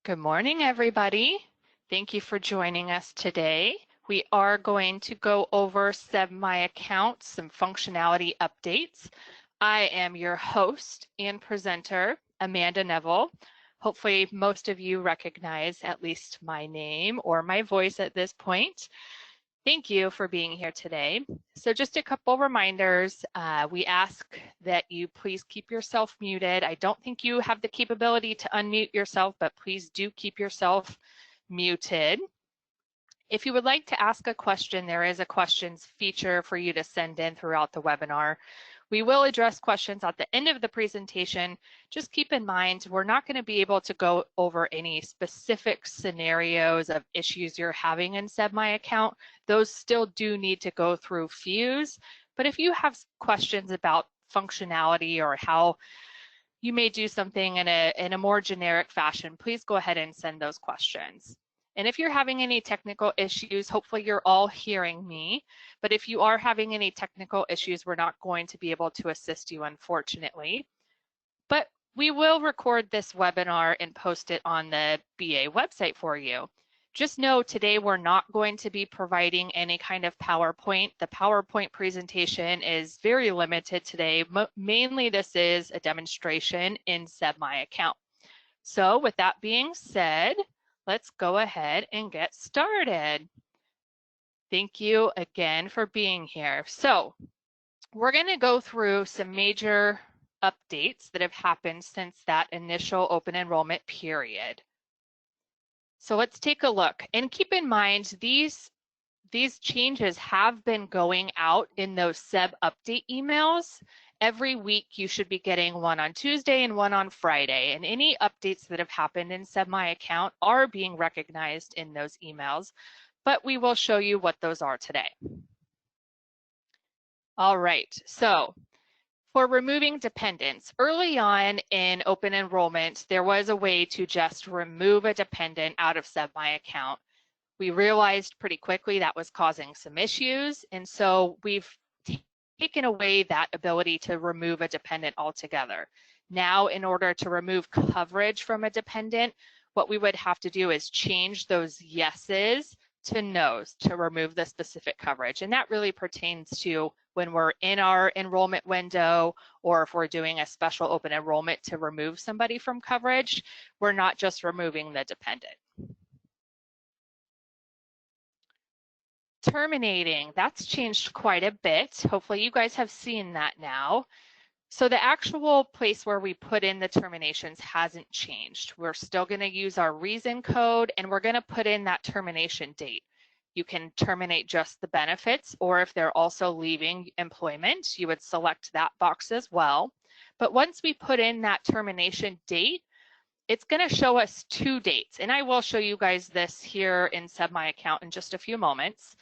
Good morning, everybody. Thank you for joining us today. We are going to go over SEBB My Account, some functionality updates. I am your host and presenter, Amanda Neville. Hopefully most of you recognize at least my name or my voice at this point. Thank you for being here today. So just a couple reminders. We ask that you please keep yourself muted. I don't think you have the capability to unmute yourself, but please do keep yourself muted. If you would like to ask a question, there is a questions feature for you to send in throughout the webinar. We will address questions at the end of the presentation. Just keep in mind, we're not going to be able to go over any specific scenarios of issues you're having in SEBB My Account. Those still do need to go through Fuse. But if you have questions about functionality or how you may do something in a more generic fashion, please go ahead and send those questions. And if you're having any technical issues, hopefully you're all hearing me, but if you are having any technical issues, we're not going to be able to assist you, unfortunately. But we will record this webinar and post it on the BA website for you. Just know today we're not going to be providing any kind of PowerPoint. The PowerPoint presentation is very limited today. Mainly this is a demonstration in SEBB My Account. So with that being said, let's go ahead and get started. Thank you again for being here. So we're going to go through some major updates that have happened since that initial open enrollment period. So let's take a look and keep in mind these changes have been going out in those SEBB update emails. Every week you should be getting one on Tuesday and one on Friday, and any updates that have happened in SEBB My Account are being recognized in those emails, but we will show you what those are today. All right, so for removing dependents, early on in open enrollment, there was a way to just remove a dependent out of SEBB My Account. We realized pretty quickly that was causing some issues, and so we've taken away that ability to remove a dependent altogether. Now, in order to remove coverage from a dependent, what we would have to do is change those yeses to nos to remove the specific coverage. And that really pertains to when we're in our enrollment window, or if we're doing a special open enrollment to remove somebody from coverage, we're not just removing the dependent. Terminating, that's changed quite a bit. Hopefully you guys have seen that now. So the actual place where we put in the terminations hasn't changed. We're still going to use our reason code, and we're going to put in that termination date. You can terminate just the benefits, or if they're also leaving employment, you would select that box as well. But once we put in that termination date, it's going to show us two dates, and I will show you guys this here in SEBB My Account in just a few moments,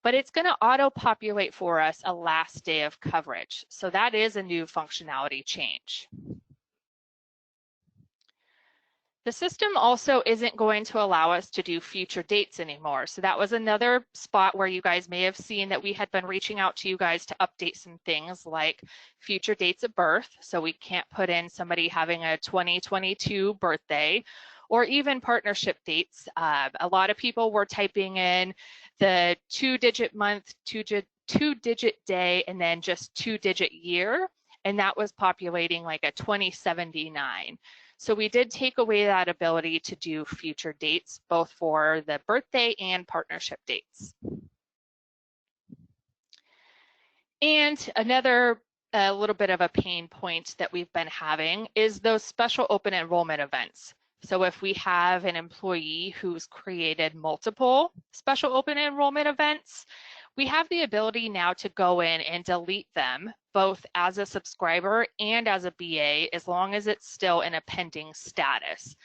but it's going to auto-populate for us a last day of coverage. So that is a new functionality change. The system also isn't going to allow us to do future dates anymore. So that was another spot where you guys may have seen that we had been reaching out to you guys to update some things like future dates of birth. So we can't put in somebody having a 2022 birthday, or even partnership dates. A lot of people were typing in the 2-digit month, 2-digit day, and then just 2-digit year. And that was populating like a 2079. So we did take away that ability to do future dates, both for the birthday and partnership dates. And another little bit of a pain point that we've been having is those special open enrollment events. So if we have an employee who's created multiple special open enrollment events, we have the ability now to go in and delete them, both as a subscriber and as a BA, as long as it's still in a pending status.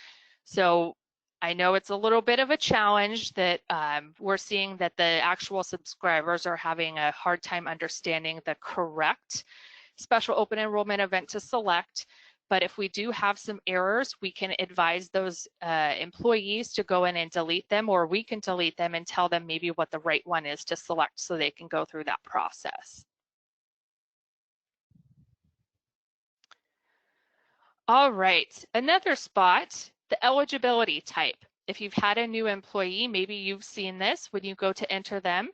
So I know it's a little bit of a challenge that we're seeing that the actual subscribers are having a hard time understanding the correct special open enrollment event to select. But if we do have some errors, we can advise those employees to go in and delete them, or we can delete them and tell them maybe what the right one is to select so they can go through that process. All right, another spot The eligibility type. If you've had a new employee, maybe you've seen this when you go to enter them.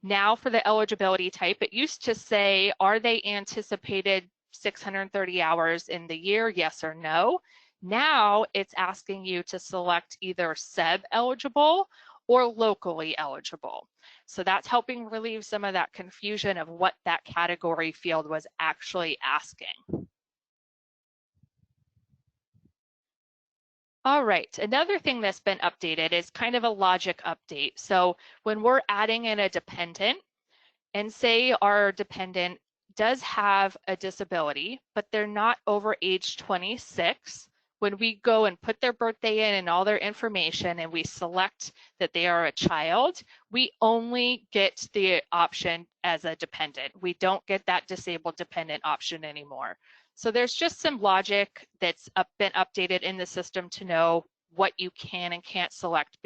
Now for the eligibility type, it used to say, are they anticipated 630 hours in the year, yes or no? Now it's asking you to select either SEBB eligible or locally eligible. So that's helping relieve some of that confusion of what that category field was actually asking. All right, another thing that's been updated is kind of a logic update. So when we're adding in a dependent, and say our dependent does have a disability, but they're not over age 26, when we go and put their birthday in and all their information and we select that they are a child, we only get the option as a dependent. We don't get that disabled dependent option anymore. So there's just some logic that's been updated in the system to know what you can and can't select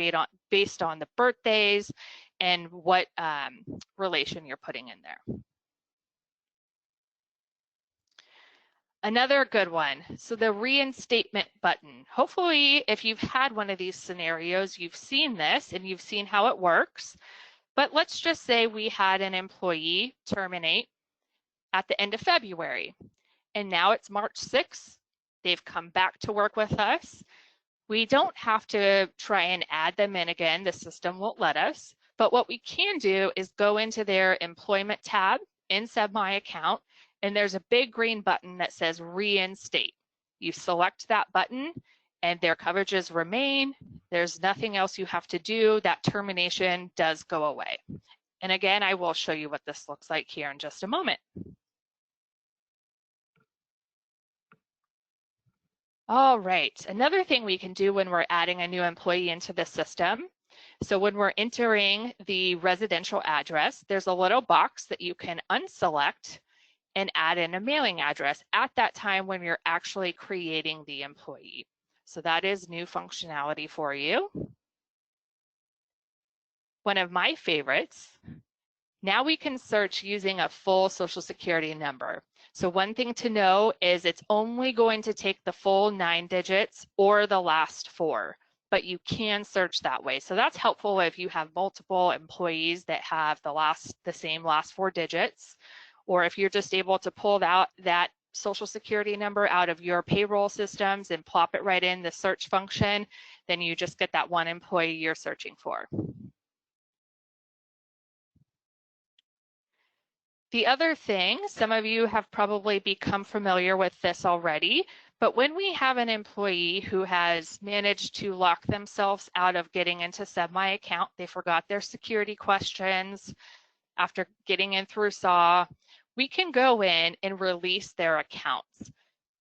based on the birthdays and what relation you're putting in there. Another good one, so the reinstatement button. Hopefully, if you've had one of these scenarios, you've seen this and you've seen how it works. But let's just say we had an employee terminate at the end of February, and now it's March 6th. They've come back to work with us. We don't have to try and add them in again. The system won't let us. But what we can do is go into their employment tab in SEBB My Account, and there's a big green button that says reinstate. You select that button and their coverages remain. There's nothing else you have to do. That termination does go away. And again, I will show you what this looks like here in just a moment. All right, another thing we can do when we're adding a new employee into the system. So when we're entering the residential address, there's a little box that you can unselect and add in a mailing address at that time when you're actually creating the employee. So that is new functionality for you. One of my favorites, now we can search using a full Social Security number. So one thing to know is it's only going to take the full 9 digits or the last 4, but you can search that way. So that's helpful if you have multiple employees that have the same last 4 digits, or if you're just able to pull out that Social Security number out of your payroll systems and plop it right in the search function, then you just get that one employee you're searching for. The other thing, some of you have probably become familiar with this already, but when we have an employee who has managed to lock themselves out of getting into SEBB My Account, they forgot their security questions after getting in through SAW, we can go in and release their accounts.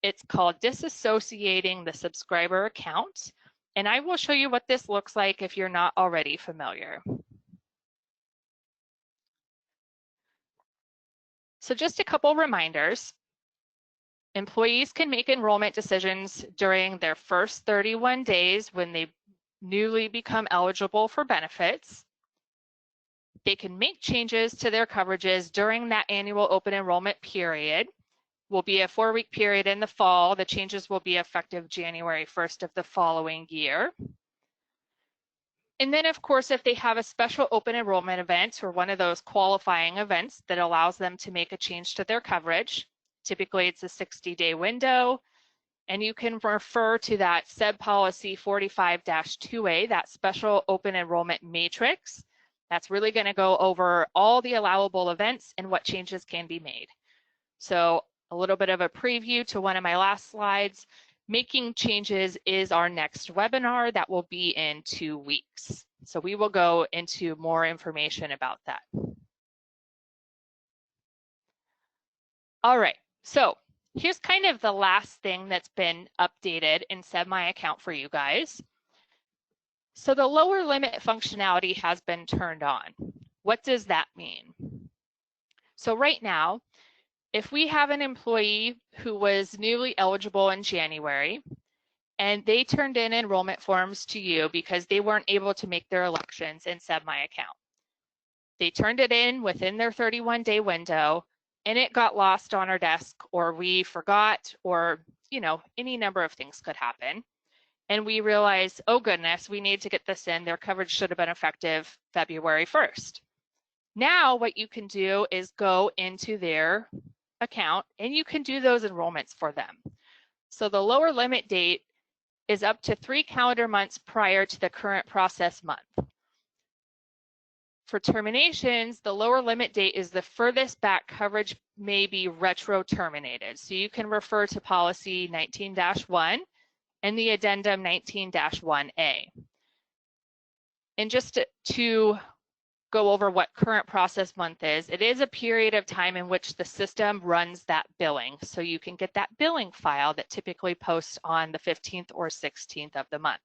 It's called disassociating the subscriber account, and I will show you what this looks like if you're not already familiar. So just a couple reminders. Employees can make enrollment decisions during their first 31 days when they newly become eligible for benefits. They can make changes to their coverages during that annual open enrollment period. Will be a 4-week period in the fall. The changes will be effective January 1st of the following year. And then, of course, if they have a special open enrollment event or one of those qualifying events that allows them to make a change to their coverage, typically it's a 60-day window, and you can refer to that SEBB policy 45-2A, that special open enrollment matrix. That's really going to go over all the allowable events and what changes can be made. So a little bit of a preview to one of my last slides. Making changes is our next webinar that will be in 2 weeks. So we will go into more information about that. All right, so here's kind of the last thing that's been updated in SEBB My Account for you guys. So the lower limit functionality has been turned on. What does that mean? So right now, if we have an employee who was newly eligible in January and they turned in enrollment forms to you because they weren't able to make their elections in SEBB My Account. They turned it in within their 31-day window and it got lost on our desk, or we forgot, or any number of things could happen. and we realize, oh goodness, we need to get this in. Their coverage should have been effective February 1st. Now what you can do is go into their account and you can do those enrollments for them. So the lower limit date is up to 3 calendar months prior to the current process month. For terminations, the lower limit date is the furthest back coverage may be retro terminated. So you can refer to policy 19-1 and the addendum 19-1A. And just to go over what current process month is, it is a period of time in which the system runs that billing. So you can get that billing file that typically posts on the 15th or 16th of the month.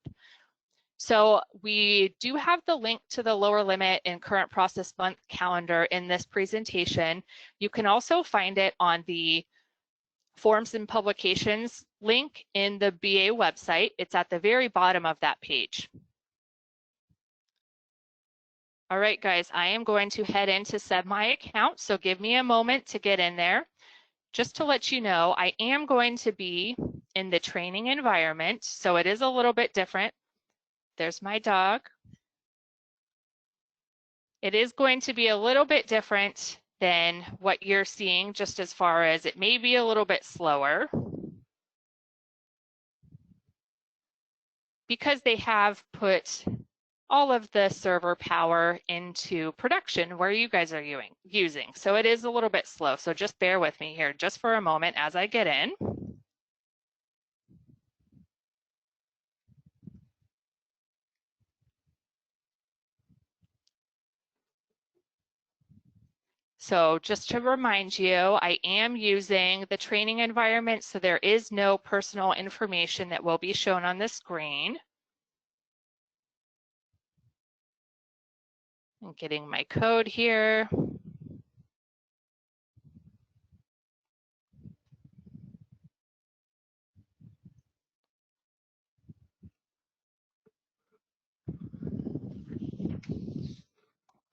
So we do have the link to the lower limit and current process month calendar in this presentation. You can also find it on the Forms and Publications link in the BA website. It's at the very bottom of that page. All right, guys, I am going to head into SEBB My Account, so give me a moment to get in there. Just to let you know, I am going to be in the training environment, so it is a little bit different. There's my dog. It is going to be a little bit different than what you're seeing, just as far as it may be a little bit slower, because they have put all of the server power into production where you guys are using. So it is a little bit slow. So just bear with me here just for a moment as I get in. So just to remind you, I am using the training environment, so there is no personal information that will be shown on the screen. I'm getting my code here.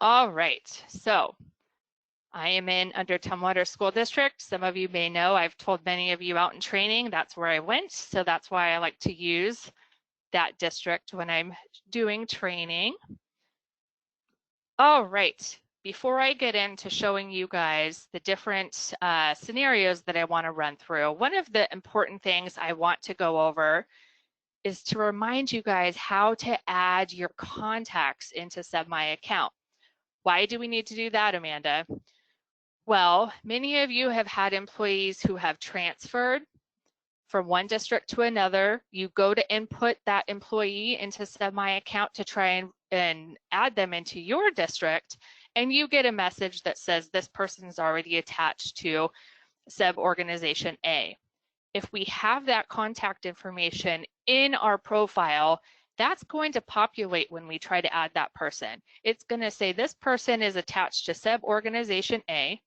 All right, so I am in under Tumwater School District. Some of you may know, I've told many of you out in training, that's where I went. So that's why I like to use that district when I'm doing training. All right, before I get into showing you guys the different scenarios that I want to run through, one of the important things I want to go over is to remind you guys how to add your contacts into SEBB My Account. Why do we need to do that, Amanda? Well, many of you have had employees who have transferred from one district to another. You go to input that employee into SEBB My Account to try and add them into your district, and you get a message that says this person's already attached to SEBB Organization A. If we have that contact information in our profile, that's going to populate when we try to add that person. It's going to say this person is attached to SEBB Organization A.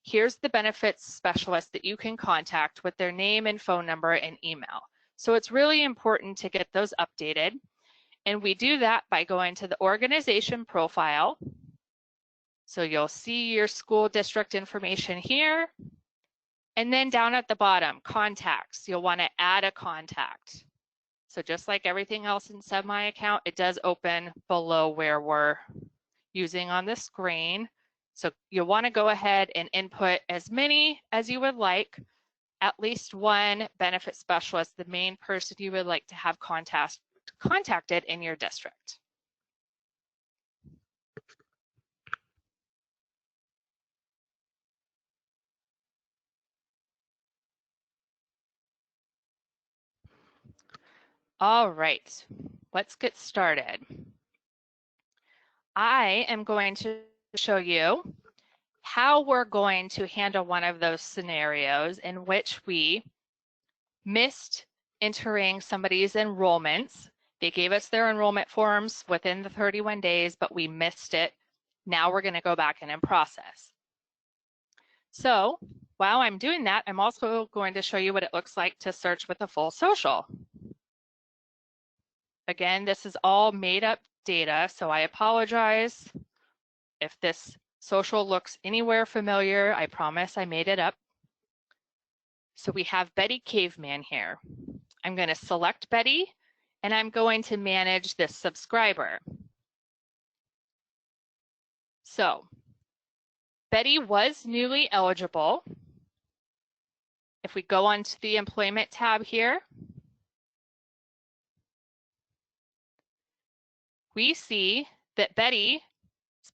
Here's the benefits specialist that you can contact with their name and phone number and email. So it's really important to get those updated. And we do that by going to the organization profile. So you'll see your school district information here. And then down at the bottom, contacts, you'll want to add a contact. So just like everything else in SEBB My Account, it does open below where we're using on the screen. So you'll want to go ahead and input as many as you would like, at least one benefit specialist, the main person you would like to have contacted in your district. All right, let's get started. I am going to show you how we're going to handle one of those scenarios in which we missed entering somebody's enrollments. They gave us their enrollment forms within the 31 days, but we missed it. Now we're going to go back in and process. So while I'm doing that, I'm also going to show you what it looks like to search with a full social. Again, this is all made up data, so I apologize if this social looks anywhere familiar. I promise I made it up. So we have Betty Caveman here. I'm going to select Betty, and I'm going to manage this subscriber. So Betty was newly eligible. If we go on to the employment tab here, we see that Betty's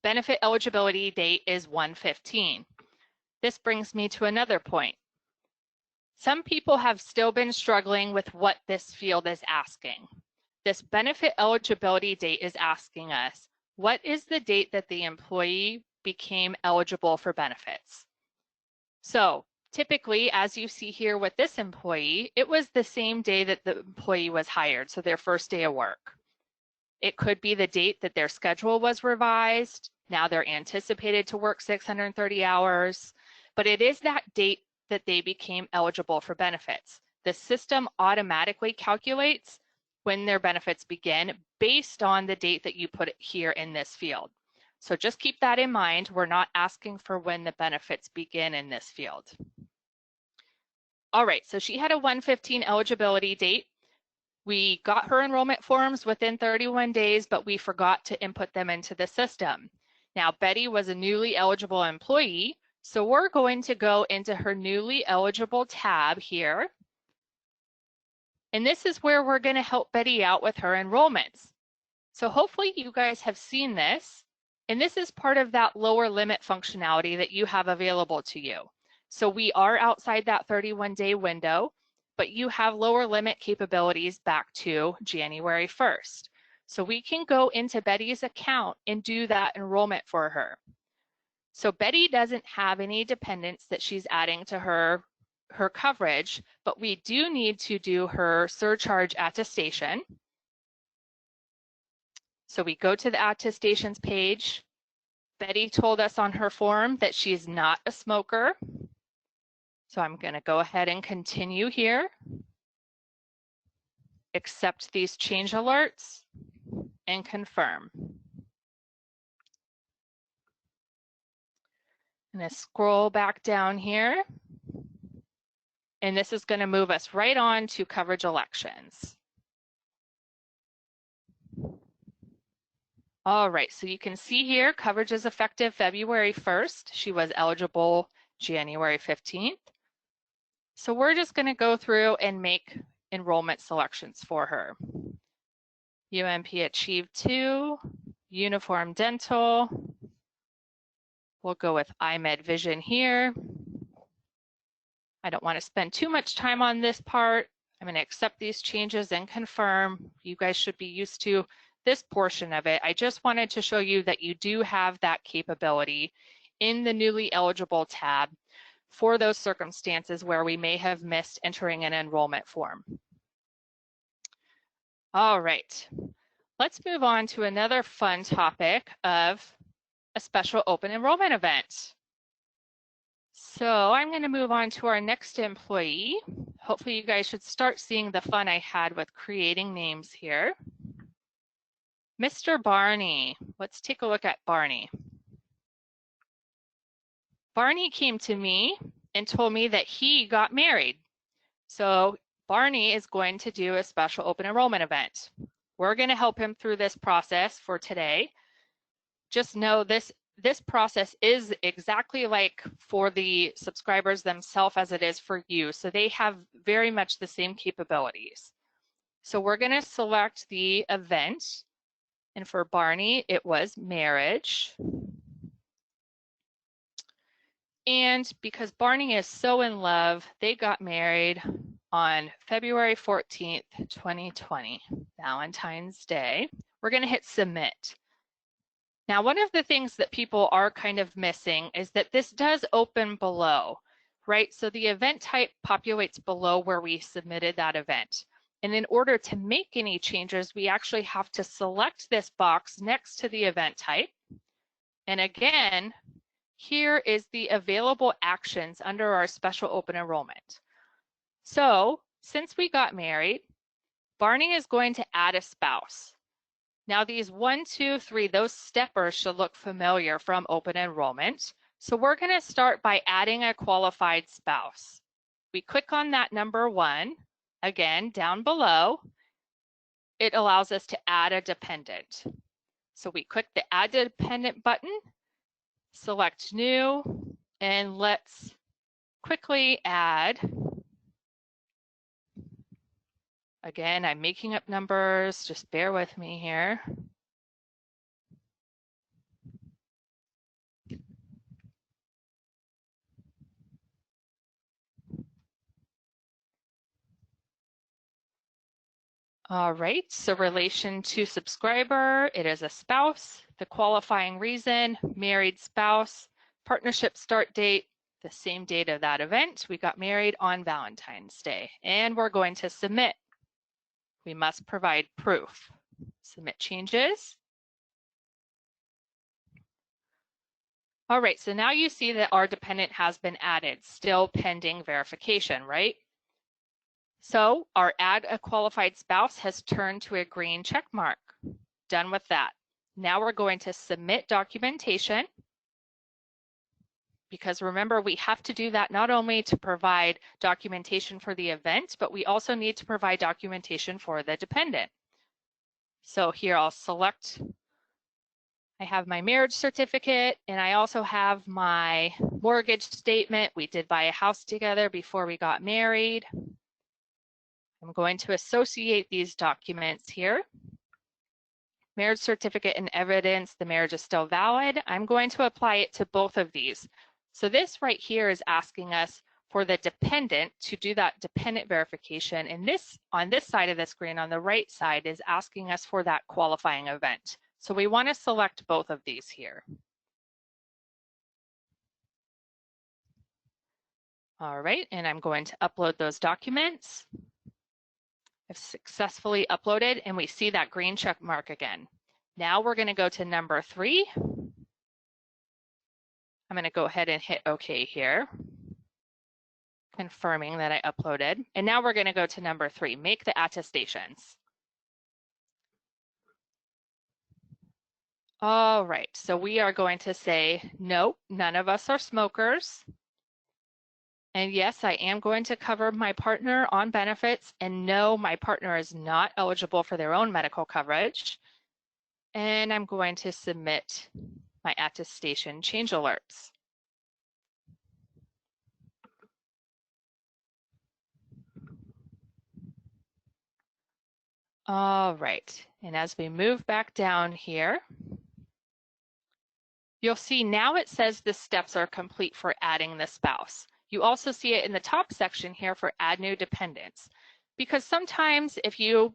benefit eligibility date is 1/15. This brings me to another point. Some people have still been struggling with what this field is asking. This benefit eligibility date is asking us, what is the date that the employee became eligible for benefits? So typically, as you see here with this employee, it was the same day that the employee was hired, so their first day of work. It could be the date that their schedule was revised. Now they're anticipated to work 630 hours, but it is that date that they became eligible for benefits. The system automatically calculates when their benefits begin based on the date that you put here in this field. So just keep that in mind. We're not asking for when the benefits begin in this field. All right, so she had a 1/15 eligibility date. We got her enrollment forms within 31 days, but we forgot to input them into the system. Now, Betty was a newly eligible employee, so we're going to go into her newly eligible tab here. And this is where we're going to help Betty out with her enrollments. So hopefully you guys have seen this, and this is part of that lower limit functionality that you have available to you. So we are outside that 31-day window, but you have lower limit capabilities back to January 1st. So we can go into Betty's account and do that enrollment for her. So Betty doesn't have any dependents that she's adding to her coverage, but we do need to do her surcharge attestation. So we go to the attestations page. Betty told us on her form that she's not a smoker. So I'm going to go ahead and continue here. Accept these change alerts and confirm. I'm going to scroll back down here. And this is going to move us right on to coverage elections. All right, so you can see here coverage is effective February 1st. She was eligible January 15th. So we're just going to go through and make enrollment selections for her. UMP Achieve 2, Uniform Dental. We'll go with iMed Vision here. I don't want to spend too much time on this part. I'm going to accept these changes and confirm. You guys should be used to this portion of it. I just wanted to show you that you do have that capability in the newly eligible tab for those circumstances where we may have missed entering an enrollment form. All right, let's move on to another fun topic of a special open enrollment event. So I'm going to move on to our next employee. Hopefully you guys should start seeing the fun I had with creating names here. Mr. Barney, let's take a look at Barney. Barney came to me and told me that he got married. So Barney is going to do a special open enrollment event. We're going to help him through this process for today. Just know this process is exactly like for the subscribers themselves as it is for you. So they have very much the same capabilities. So we're going to select the event. And for Barney, it was marriage. And because Barney is so in love, they got married on February 14th, 2020, Valentine's Day. We're going to hit submit. Now, one of the things that people are kind of missing is that this does open below, right? So the event type populates below where we submitted that event. And in order to make any changes, we actually have to select this box next to the event type. And again, here is the available actions under our special open enrollment. So since we got married, Barney is going to add a spouse. Now these 1, 2, 3, those steppers should look familiar from open enrollment. So we're going to start by adding a qualified spouse. We click on that number 1, again, down below, it allows us to add a dependent. So we click the Add Dependent button, select New, and let's quickly add. Again, I'm making up numbers, just bear with me here. All right, so relation to subscriber, it is a spouse. The qualifying reason, married spouse. Partnership start date, the same date of that event. We got married on Valentine's Day, and we're going to submit. We must provide proof. Submit changes. All right, so now you see that our dependent has been added, still pending verification, right? So our add a qualified spouse has turned to a green check mark. Done with that. Now we're going to submit documentation, because remember, we have to do that not only to provide documentation for the event, but we also need to provide documentation for the dependent. So here I'll select, I have my marriage certificate, and I also have my mortgage statement. We did buy a house together before we got married. I'm going to associate these documents here. Marriage certificate and evidence the marriage is still valid. I'm going to apply it to both of these. So this right here is asking us for the dependent to do that dependent verification. And this, on this side of the screen, on the right side, is asking us for that qualifying event. So we want to select both of these here. All right, and I'm going to upload those documents. I've successfully uploaded, and we see that green check mark again. Now we're going to go to number 3. I'm going to go ahead and hit OK here, confirming that I uploaded. And now we're going to go to number 3, make the attestations. All right, so we are going to say, no, none of us are smokers. And yes, I am going to cover my partner on benefits, and no, my partner is not eligible for their own medical coverage. And I'm going to submit my attestation change alerts. All right, and as we move back down here, you'll see now it says the steps are complete for adding the spouse. You also see it in the top section here for add new dependents, because sometimes if you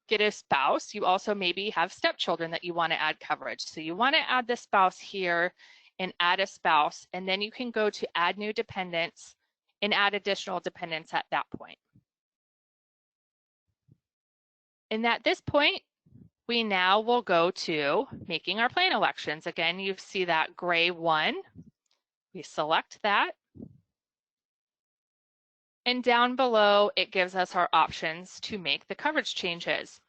get a spouse, you also maybe have stepchildren that you want to add coverage. So you want to add the spouse here and add a spouse, and then you can go to add new dependents and add additional dependents at that point. And at this point, we now will go to making our plan elections. Again, you see that gray 1. We select that. And down below, it gives us our options to make the coverage changes.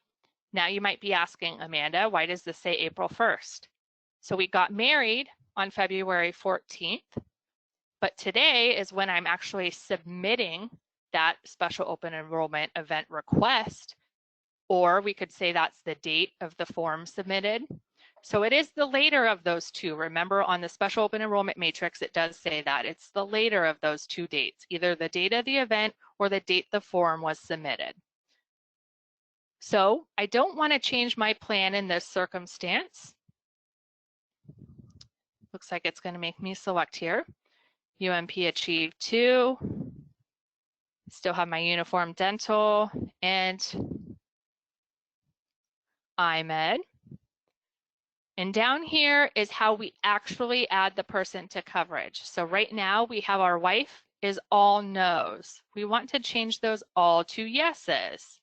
Now you might be asking, Amanda, why does this say April 1st? So we got married on February 14th, but today is when I'm actually submitting that special open enrollment event request, or we could say that's the date of the form submitted. So it is the later of those two. Remember, on the special open enrollment matrix, it does say that. It's the later of those two dates, either the date of the event or the date the form was submitted. So I don't want to change my plan in this circumstance. Looks like it's going to make me select here. UMP Achieve 2. Still have my uniform dental and IMED. And down here is how we actually add the person to coverage. So right now we have our wife is all no's. We want to change those all to yeses.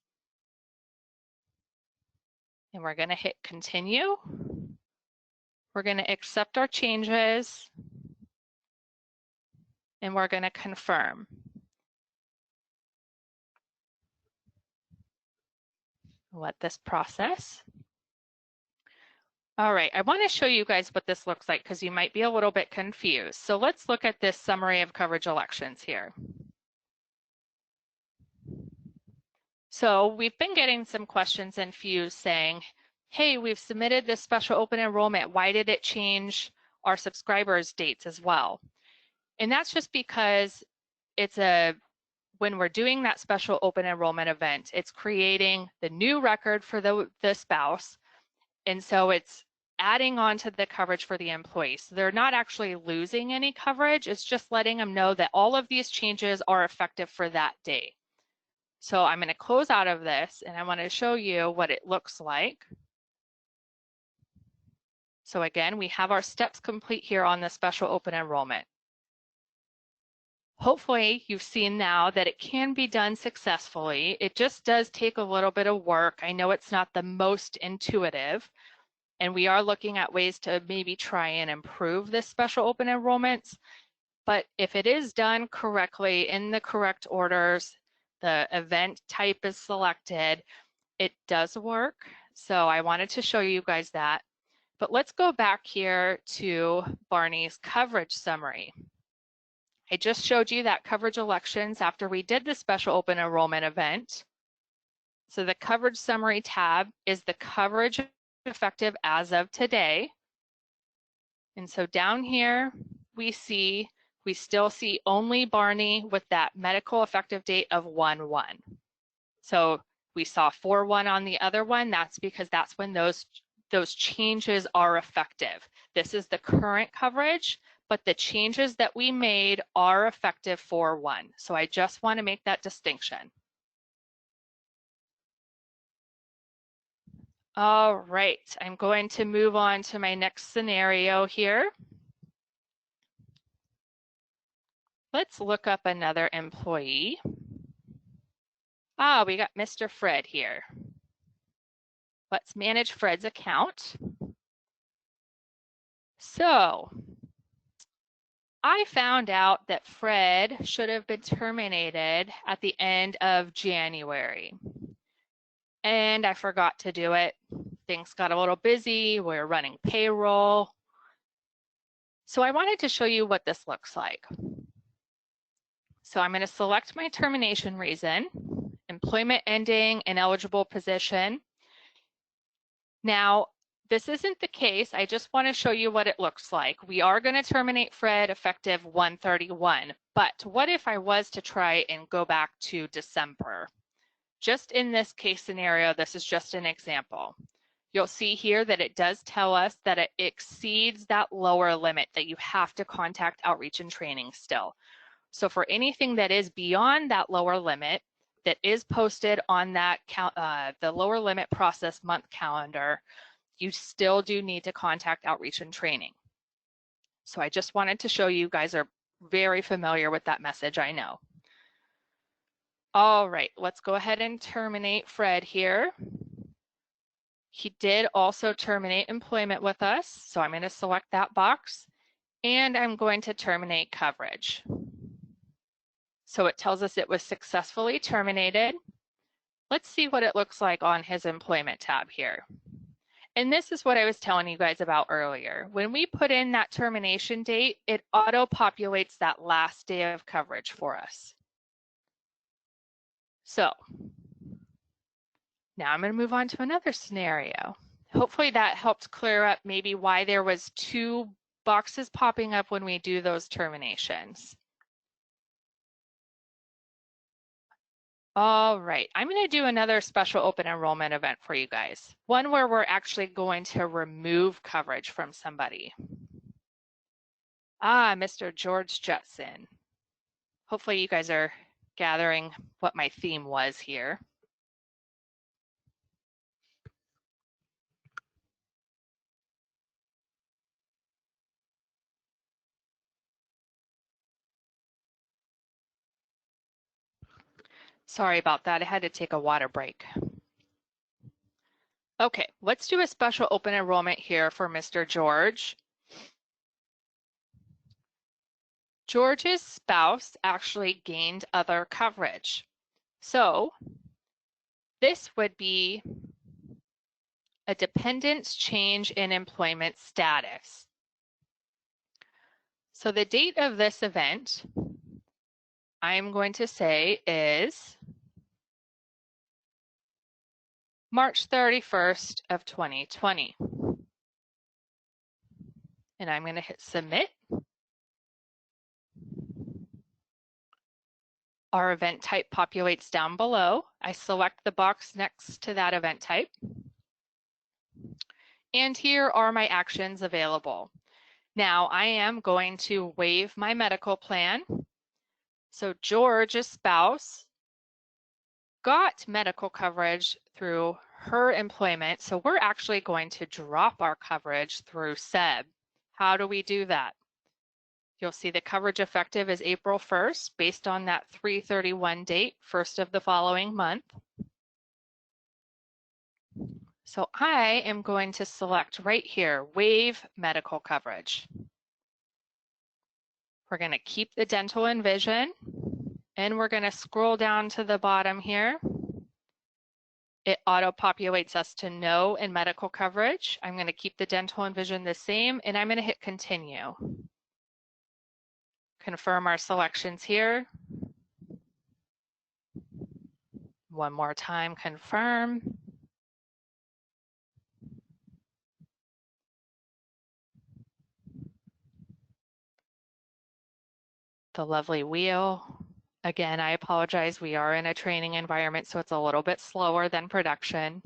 And we're going to hit continue. We're going to accept our changes. And we're going to confirm. Let this process. All right, I want to show you guys what this looks like because you might be a little bit confused. So let's look at this summary of coverage elections here. So we've been getting some questions in Fuse saying, hey, we've submitted this special open enrollment. Why did it change our subscribers' dates as well? And that's just because when we're doing that special open enrollment event, it's creating the new record for the spouse. And so it's adding on to the coverage for the employee. So they're not actually losing any coverage. It's just letting them know that all of these changes are effective for that day. So I'm going to close out of this and I want to show you what it looks like. So again, we have our steps complete here on the special open enrollment. Hopefully you've seen now that it can be done successfully. It just does take a little bit of work. I know it's not the most intuitive, and we are looking at ways to maybe try and improve this special open enrollments. But if it is done correctly in the correct orders, the event type is selected, it does work. So I wanted to show you guys that. But let's go back here to Barney's coverage summary. I just showed you that coverage elections after we did the special open enrollment event. So the coverage summary tab is the coverage effective as of today. And so down here, we still see only Barney with that medical effective date of 1/1. So we saw 4/1 on the other one. That's because that's when those changes are effective. This is the current coverage, but the changes that we made are effective 4/1. So I just want to make that distinction. All right, I'm going to move on to my next scenario here. Let's look up another employee. We got Mr. Fred here. Let's manage Fred's account. So I found out that Fred should have been terminated at the end of January. And I forgot to do it. Things got a little busy. We're running payroll. So I wanted to show you what this looks like. So I'm going to select my termination reason, employment ending, ineligible position. Now, this isn't the case. I just want to show you what it looks like. We are going to terminate Fred effective 1/31, but what if I was to try and go back to December? Just in this case scenario, this is just an example. You'll see here that it does tell us that it exceeds that lower limit that you have to contact outreach and training still. So for anything that is beyond that lower limit, that is posted on that the lower limit process month calendar, you still do need to contact outreach and training. So I just wanted to show you guys are very familiar with that message, I know. All right, let's go ahead and terminate Fred here. He did also terminate employment with us, so I'm going to select that box, and I'm going to terminate coverage. So it tells us it was successfully terminated. Let's see what it looks like on his employment tab here. And this is what I was telling you guys about earlier. When we put in that termination date, it auto-populates that last day of coverage for us. So now I'm going to move on to another scenario. Hopefully that helped clear up maybe why there was two boxes popping up when we do those terminations. All right, I'm going to do another special open enrollment event for you guys. One where we're actually going to remove coverage from somebody. Mr. George Jetson. Hopefully you guys are gathering what my theme was here. Sorry about that, I had to take a water break. Okay, let's do a special open enrollment here for Mr. George. George's spouse actually gained other coverage. So this would be a dependent's change in employment status. So the date of this event, I'm going to say is March 31st of 2020. And I'm going to hit submit. Our event type populates down below. I select the box next to that event type. And here are my actions available. Now I am going to waive my medical plan. So George's spouse got medical coverage through her employment. So we're actually going to drop our coverage through SEBB. How do we do that? You'll see the coverage effective is April 1st, based on that 3/31 date, first of the following month. So I am going to select right here, waive medical coverage. We're going to keep the dental and vision, and we're going to scroll down to the bottom here. It auto-populates us to no in medical coverage. I'm going to keep the dental and vision the same, and I'm going to hit continue. Confirm our selections here. One more time, confirm. The lovely wheel. Again, I apologize. We are in a training environment, so it's a little bit slower than production.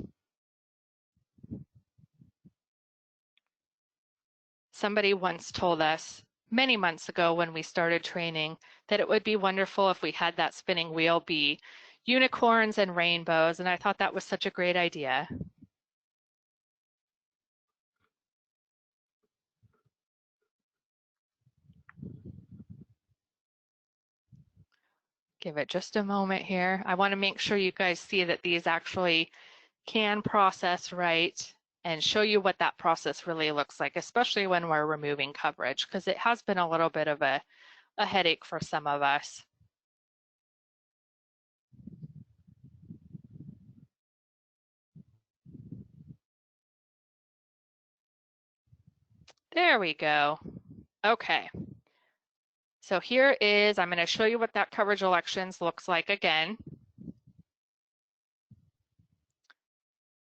Somebody once told us many months ago when we started training that it would be wonderful if we had that spinning wheel be unicorns and rainbows, and I thought that was such a great idea. Give it just a moment here. I want to make sure you guys see that these actually can process right and show you what that process really looks like, especially when we're removing coverage, because it has been a little bit of a headache for some of us. There we go. Okay. So here is, I'm going to show you what that coverage elections looks like again.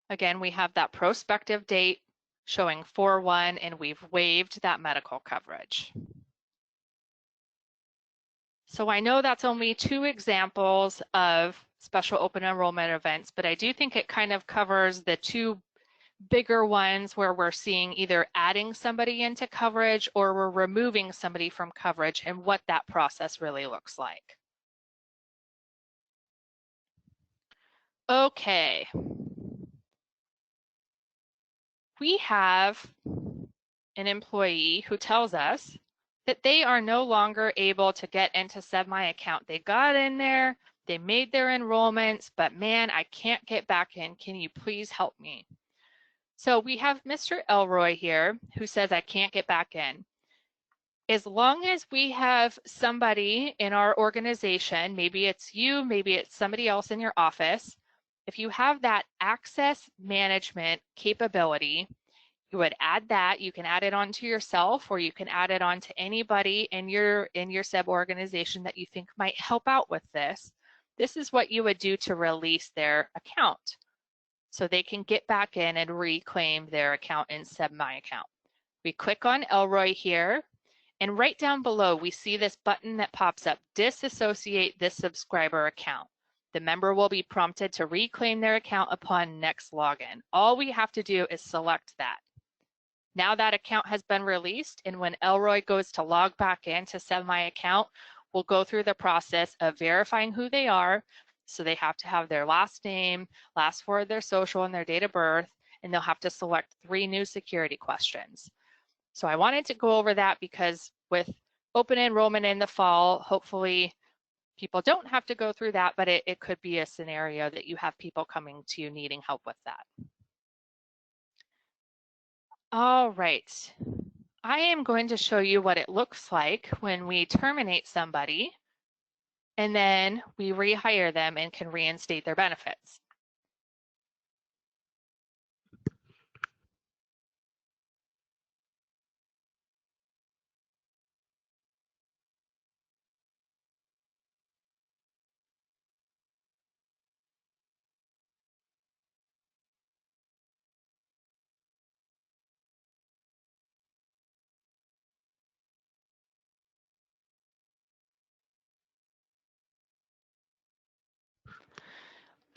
Again, we have that prospective date showing 4/1, and we've waived that medical coverage. So I know that's only 2 examples of special open enrollment events, but I do think it kind of covers the 2 bigger ones where we're seeing either adding somebody into coverage or we're removing somebody from coverage and what that process really looks like. Okay. We have an employee who tells us that they are no longer able to get into SEBB My Account. They got in there, they made their enrollments, but man, I can't get back in. Can you please help me? So we have Mr. Elroy here who says, I can't get back in. As long as we have somebody in our organization, maybe it's you, maybe it's somebody else in your office, if you have that access management capability, you would add that. You can add it onto yourself, or you can add it on to anybody in your SEBB organization that you think might help out with this. This is what you would do to release their account, so they can get back in and reclaim their account in SEBB My Account. We click on Elroy here, and right down below we see this button that pops up, disassociate this subscriber account. The member will be prompted to reclaim their account upon next login. All we have to do is select that. Now that account has been released, and when Elroy goes to log back into SEBB My Account, we'll go through the process of verifying who they are. So they have to have their last name, last four of their social, and their date of birth, and they'll have to select 3 new security questions. So I wanted to go over that because with open enrollment in the fall, hopefully people don't have to go through that, but it could be a scenario that you have people coming to you needing help with that. All right, I am going to show you what it looks like when we terminate somebody and then we rehire them and can reinstate their benefits.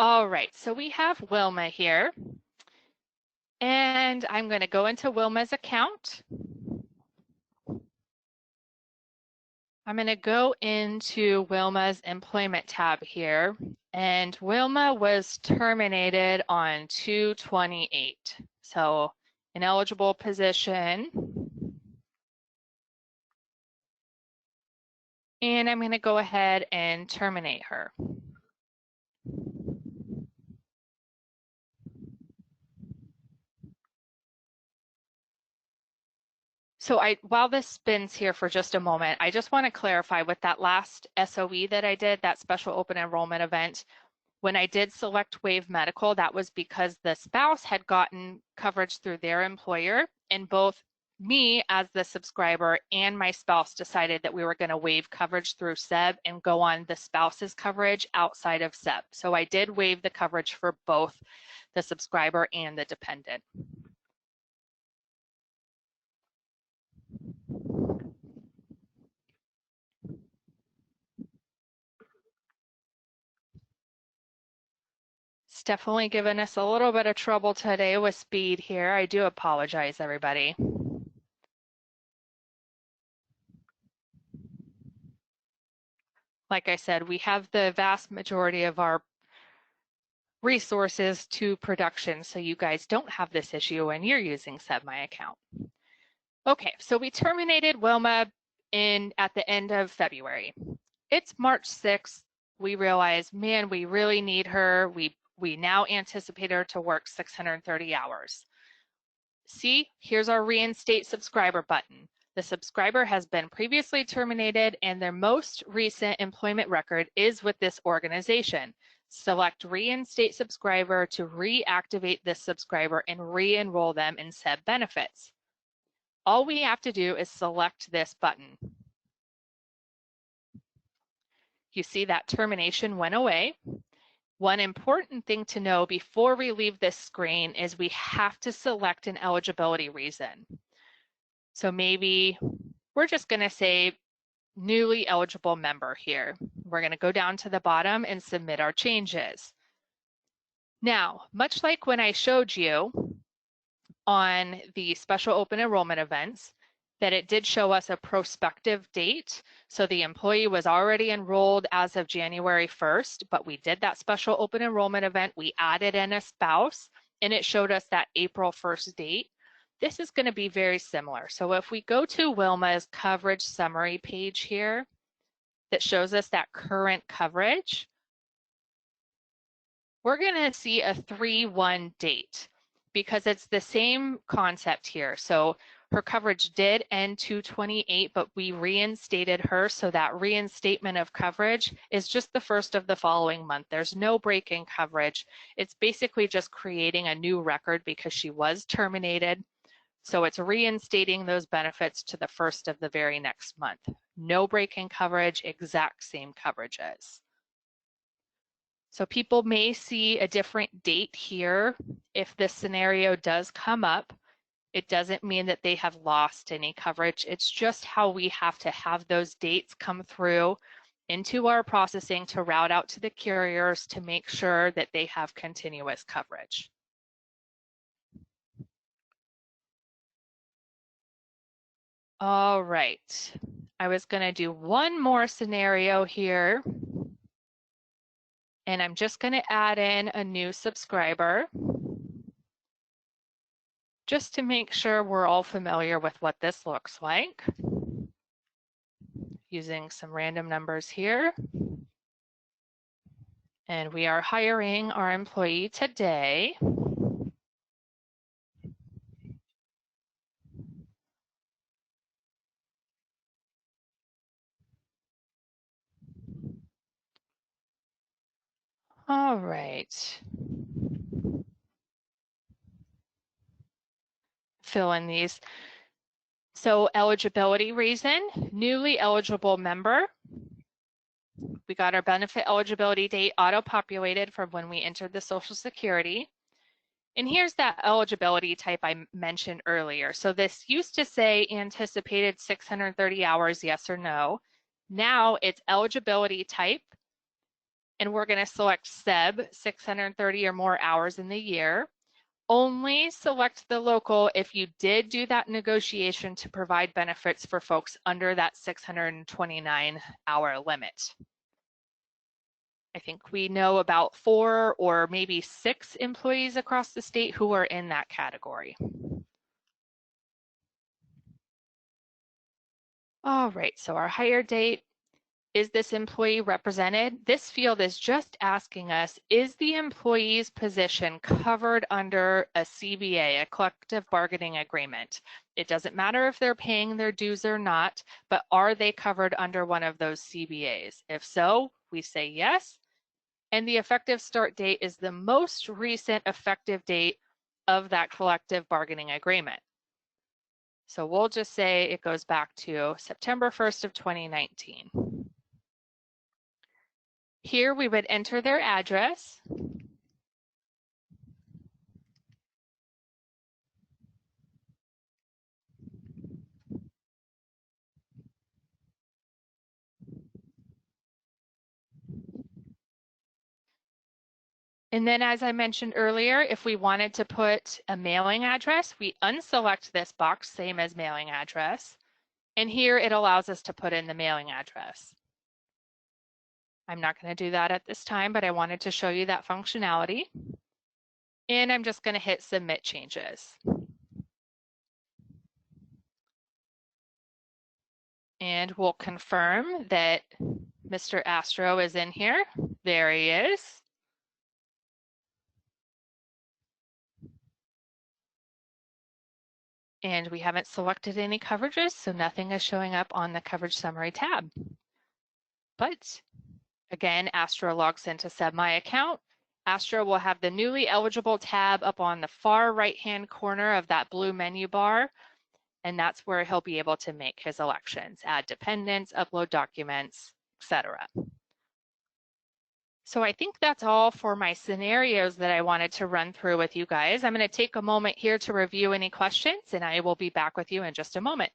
All right, so we have Wilma here, and I'm going to go into Wilma's account. I'm going to go into Wilma's employment tab here, and Wilma was terminated on 2/28. So an eligible position. And I'm going to go ahead and terminate her. So while this spins here for just a moment, I just want to clarify with that last SOE that I did, that special open enrollment event, when I did select waive medical, that was because the spouse had gotten coverage through their employer, and both me as the subscriber and my spouse decided that we were going to waive coverage through SEBB and go on the spouse's coverage outside of SEBB. So I did waive the coverage for both the subscriber and the dependent. It's definitely given us a little bit of trouble today with speed here. I do apologize, everybody. Like I said, we have the vast majority of our resources to production, so you guys don't have this issue when you're using SEBB My Account. Okay, so we terminated Wilma at the end of February. It's March 6th. We realized, man, we really need her. We now anticipate her to work 630 hours. See, here's our reinstate subscriber button. The subscriber has been previously terminated and their most recent employment record is with this organization. Select reinstate subscriber to reactivate this subscriber and re-enroll them in SEBB benefits. All we have to do is select this button. You see that termination went away. One important thing to know before we leave this screen is we have to select an eligibility reason. So maybe we're just going to say newly eligible member here. We're going to go down to the bottom and submit our changes. Now, much like when I showed you on the special open enrollment events, that it did show us a prospective date. So the employee was already enrolled as of January 1st, but we did that special open enrollment event. We added in a spouse and it showed us that April 1st date. This is going to be very similar. So if we go to Wilma's coverage summary page here that shows us that current coverage, we're going to see a 3/1 date because it's the same concept here. So her coverage did end 2/28, but we reinstated her. So that reinstatement of coverage is just the first of the following month. There's no break in coverage. It's basically just creating a new record because she was terminated. So it's reinstating those benefits to the first of the very next month. No break in coverage, exact same coverages. So people may see a different date here. If this scenario does come up, it doesn't mean that they have lost any coverage. It's just how we have to have those dates come through into our processing to route out to the carriers to make sure that they have continuous coverage. All right, I was going to do one more scenario here. And I'm just going to add in a new subscriber just to make sure we're all familiar with what this looks like. Using some random numbers here. And we are hiring our employee today. All right. Fill in these. So eligibility reason, newly eligible member. We got our benefit eligibility date auto-populated from when we entered the Social Security. And here's that eligibility type I mentioned earlier. So this used to say anticipated 630 hours, yes or no. Now it's eligibility type, and we're going to select SEBB, 630 or more hours in the year. Only select the local if you did do that negotiation to provide benefits for folks under that 629-hour limit. I think we know about 4 or maybe 6 employees across the state who are in that category. All right, so our hire date. Is this employee represented? This field is just asking us, is the employee's position covered under a CBA, a collective bargaining agreement? It doesn't matter if they're paying their dues or not, but are they covered under one of those CBAs? If so, we say yes. And the effective start date is the most recent effective date of that collective bargaining agreement. So we'll just say it goes back to September 1st of 2019. Here we would enter their address. And then as I mentioned earlier, if we wanted to put a mailing address, we unselect this box, same as mailing address. And here it allows us to put in the mailing address. I'm not going to do that at this time, but I wanted to show you that functionality. And I'm just going to hit submit changes. And we'll confirm that Mr. Astro is in here. There he is. And we haven't selected any coverages, so nothing is showing up on the coverage summary tab. But again, Astro logs into SEBB My Account. Astro will have the newly eligible tab up on the far right-hand corner of that blue menu bar, and that's where he'll be able to make his elections, add dependents, upload documents, etc. So I think that's all for my scenarios that I wanted to run through with you guys. I'm going to take a moment here to review any questions, and I will be back with you in just a moment.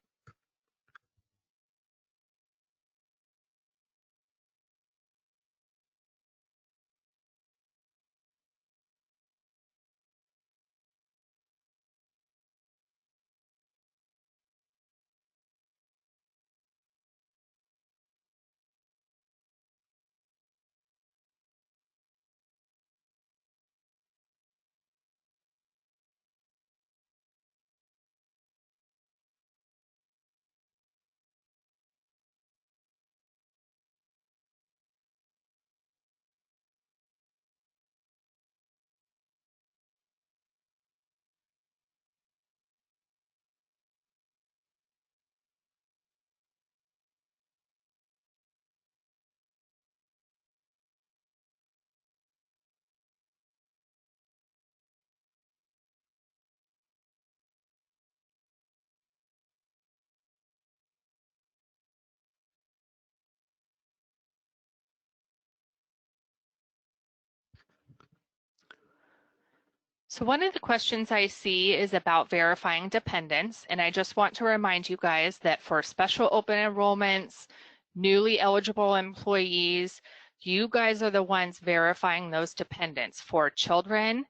So one of the questions I see is about verifying dependents, and I just want to remind you guys that for special open enrollments, newly eligible employees, you guys are the ones verifying those dependents for children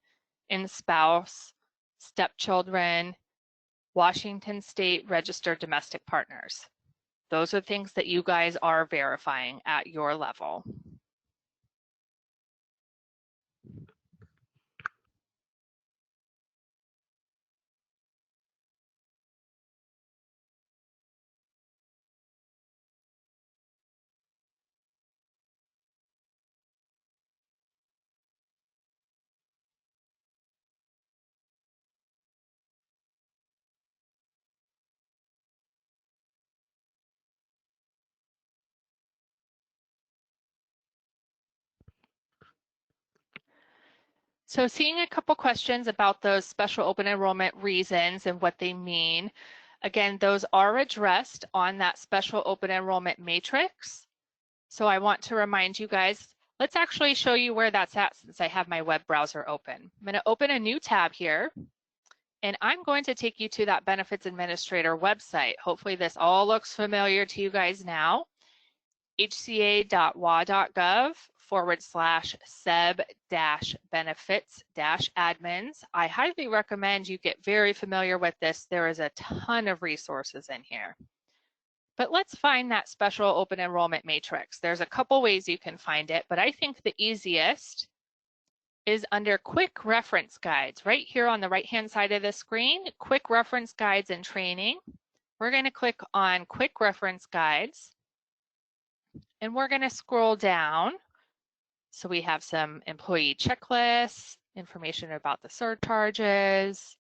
and spouse, stepchildren, Washington State registered domestic partners. Those are things that you guys are verifying at your level. So seeing a couple questions about those special open enrollment reasons and what they mean. Again, those are addressed on that special open enrollment matrix. So I want to remind you guys, let's actually show you where that's at since I have my web browser open. I'm going to open a new tab here, and I'm going to take you to that Benefits Administrator website. Hopefully this all looks familiar to you guys now. hca.wa.gov SEBB-benefits-admins. I highly recommend you get very familiar with this. There is a ton of resources in here. But let's find that special open enrollment matrix. There's a couple ways you can find it, but I think the easiest is under quick reference guides. Right here on the right-hand side of the screen, quick reference guides and training. We're going to click on quick reference guides and we're going to scroll down. So we have some employee checklists, information about the surcharges,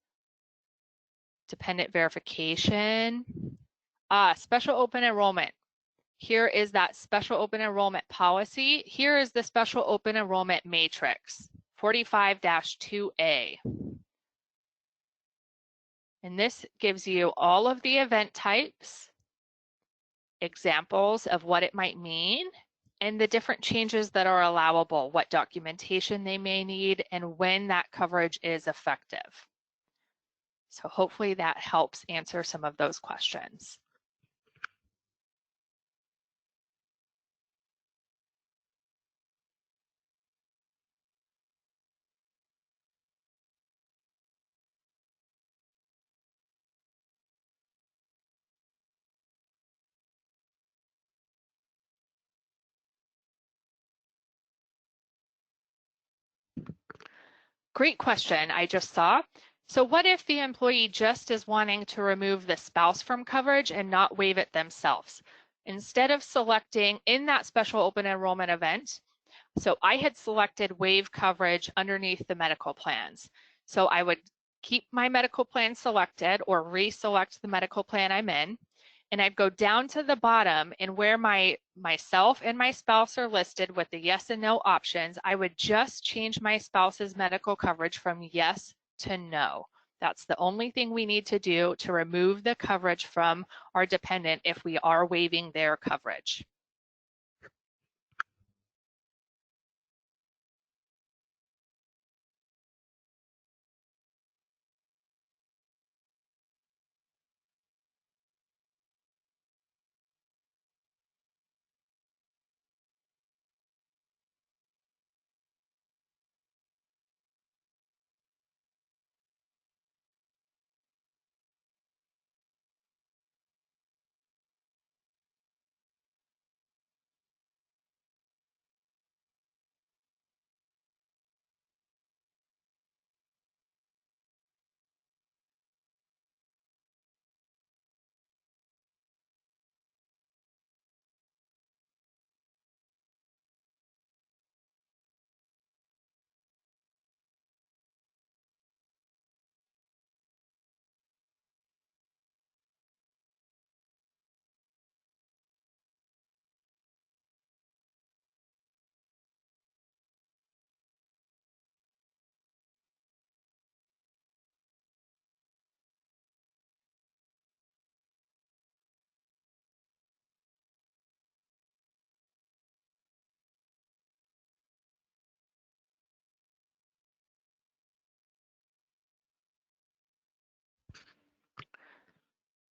dependent verification, special open enrollment. Here is that special open enrollment policy. Here is the special open enrollment matrix, 45-2A. And this gives you all of the event types, examples of what it might mean, and the different changes that are allowable, what documentation they may need, and when that coverage is effective. So hopefully that helps answer some of those questions. Great question, I just saw. So what if the employee just is wanting to remove the spouse from coverage and not waive it themselves? Instead of selecting in that special open enrollment event, so I had selected waive coverage underneath the medical plans. So I would keep my medical plan selected or reselect the medical plan I'm in, and I'd go down to the bottom and where myself and my spouse are listed with the yes and no options, I would just change my spouse's medical coverage from yes to no. That's the only thing we need to do to remove the coverage from our dependent if we are waiving their coverage.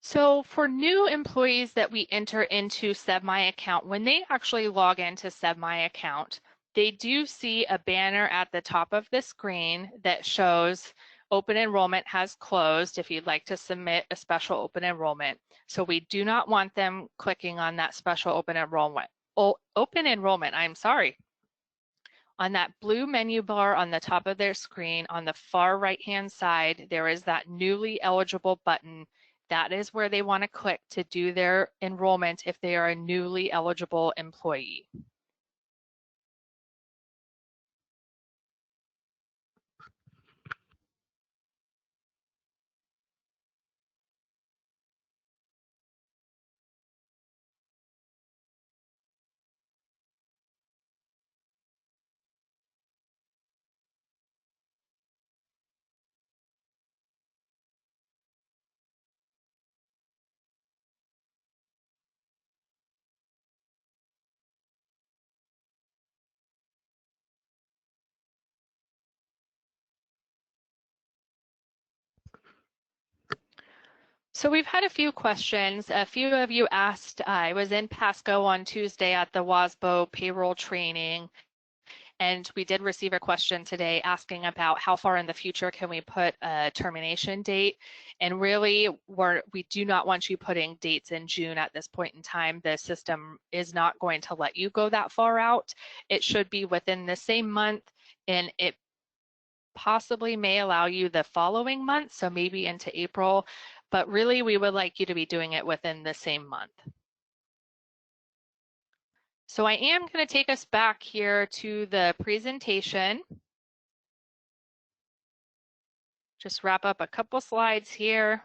So for new employees that we enter into SEBB My Account, when they actually log into SEBB My Account, they do see a banner at the top of the screen that shows open enrollment has closed if you'd like to submit a special open enrollment. So we do not want them clicking on that special open enrollment. On that blue menu bar on the top of their screen, on the far right-hand side, there is that newly eligible button. That is where they want to click to do their enrollment if they are a newly eligible employee. So we've had a few questions. A few of you asked, I was in Pasco on Tuesday at the WASBO payroll training, And we did receive a question today asking about how far in the future can we put a termination date. And really, we do not want you putting dates in June at this point in time. The system is not going to let you go that far out. It should be within the same month, and it possibly may allow you the following month, so maybe into April, but really we would like you to be doing it within the same month. So I am going to take us back here to the presentation. Just wrap up a couple slides here.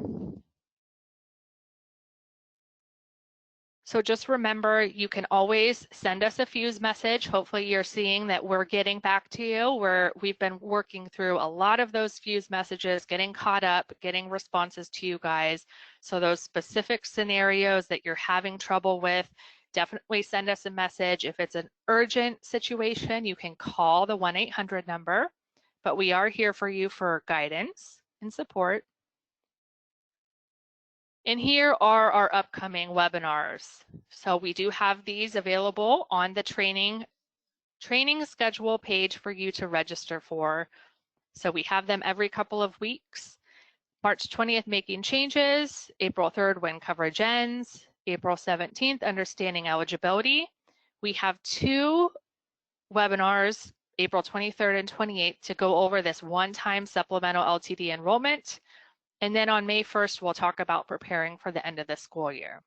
So just remember, you can always send us a fuse message. Hopefully you're seeing that we're getting back to you. We've been working through a lot of those fuse messages, getting caught up, getting responses to you guys. So those specific scenarios that you're having trouble with, definitely send us a message. If it's an urgent situation, you can call the 1-800 number, but we are here for you for guidance and support. And here are our upcoming webinars. So we do have these available on the training schedule page for you to register for. So we have them every couple of weeks. March 20th, making changes. April 3rd, when coverage ends. April 17th, understanding eligibility. We have 2 webinars, April 23rd and 28th, to go over this one-time supplemental LTD enrollment. And then on May 1st, we'll talk about preparing for the end of the school year.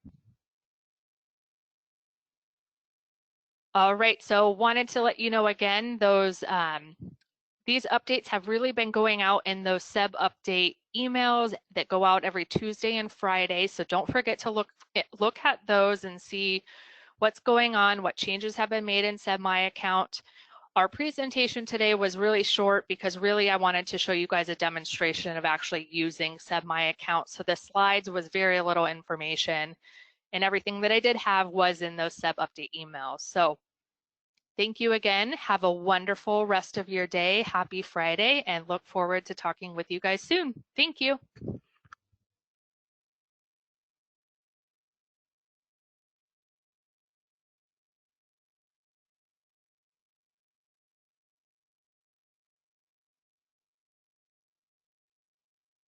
All right, so wanted to let you know again, these updates have really been going out in those SEBB update emails that go out every Tuesday and Friday. So don't forget to look at those and see what's going on, what changes have been made in SEBB My Account. Our presentation today was really short because really I wanted to show you guys a demonstration of actually using SEBB My Account. So the slides was very little information, and everything that I did have was in those SEBB update emails. So thank you again. Have a wonderful rest of your day. Happy Friday, and look forward to talking with you guys soon. Thank you.